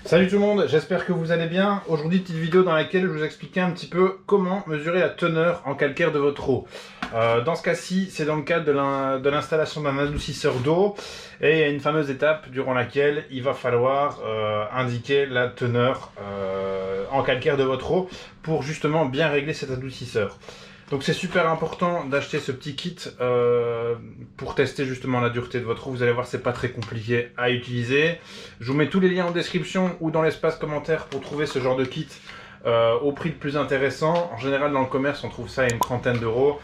Salut tout le monde, j'espère que vous allez bien. Aujourd'hui, petite vidéo dans laquelle je vais vous expliquer un petit peu comment mesurer la teneur en calcaire de votre eau. Dans ce cas-ci, c'est dans le cadre de l'installation d'un adoucisseur d'eau et il y a une fameuse étape durant laquelle il va falloir indiquer la teneur en calcaire de votre eau pour justement bien régler cet adoucisseur. Donc c'est super important d'acheter ce petit kit pour tester justement la dureté de votre eau. Vous allez voir, c'est pas très compliqué à utiliser. Je vous mets tous les liens en description ou dans l'espace commentaire pour trouver ce genre de kit au prix le plus intéressant. En général, dans le commerce, on trouve ça à une trentaine d'euros.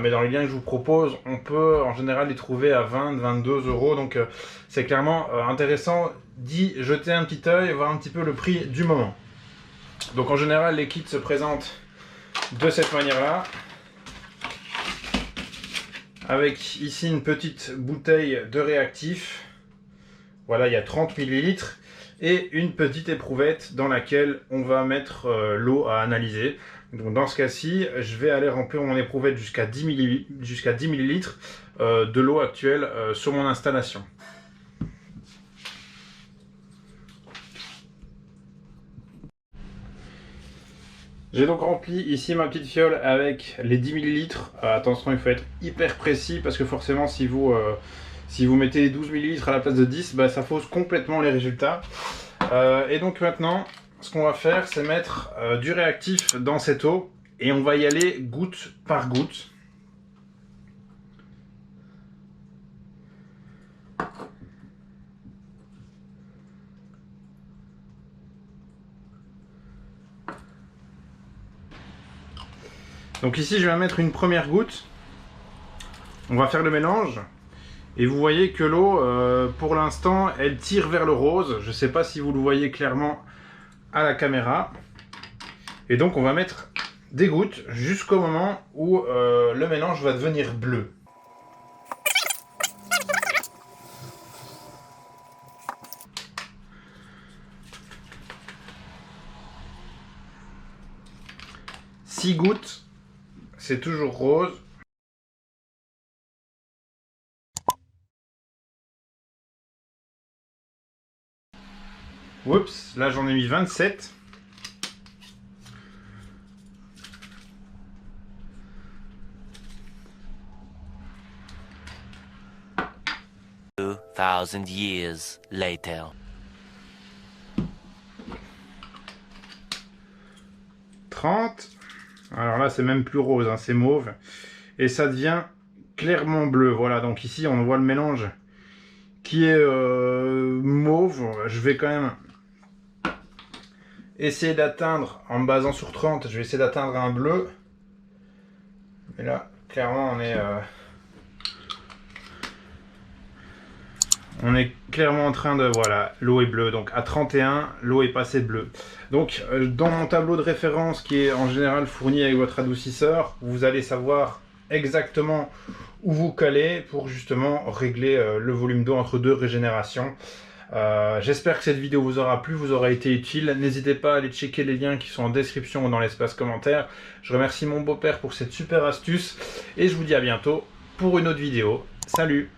Mais dans les liens que je vous propose, on peut en général les trouver à 20-22 euros. Donc c'est clairement intéressant d'y jeter un petit œil et voir un petit peu le prix du moment. Donc en général, les kits se présentent de cette manière-là, avec ici une petite bouteille de réactif. Voilà, il y a 30 ml et une petite éprouvette dans laquelle on va mettre l'eau à analyser. Donc dans ce cas-ci, je vais aller remplir mon éprouvette jusqu'à 10 ml de l'eau actuelle sur mon installation. J'ai donc rempli ici ma petite fiole avec les 10 ml. Attention, il faut être hyper précis parce que forcément si vous mettez 12 ml à la place de 10, bah, ça fausse complètement les résultats. Et donc maintenant, ce qu'on va faire, c'est mettre du réactif dans cette eau et on va y aller goutte par goutte. Donc ici, je vais mettre une première goutte. On va faire le mélange. Et vous voyez que l'eau, pour l'instant, elle tire vers le rose. Je ne sais pas si vous le voyez clairement à la caméra. Et donc, on va mettre des gouttes jusqu'au moment où le mélange va devenir bleu. Six gouttes. C'est toujours rose. Oups, là j'en ai mis 27. Years later. 30. Alors là, c'est même plus rose, hein, c'est mauve. Et ça devient clairement bleu. Voilà, donc ici, on voit le mélange qui est mauve. Je vais quand même essayer d'atteindre, en me basant sur 30, je vais essayer d'atteindre un bleu. Mais là, clairement, on est clairement en train de... Voilà, l'eau est bleue. Donc à 31, l'eau est passée bleue. Donc dans mon tableau de référence qui est en général fourni avec votre adoucisseur, vous allez savoir exactement où vous caler pour justement régler le volume d'eau entre deux régénérations. J'espère que cette vidéo vous aura plu, vous aura été utile. N'hésitez pas à aller checker les liens qui sont en description ou dans l'espace commentaire. Je remercie mon beau-père pour cette super astuce et je vous dis à bientôt pour une autre vidéo. Salut!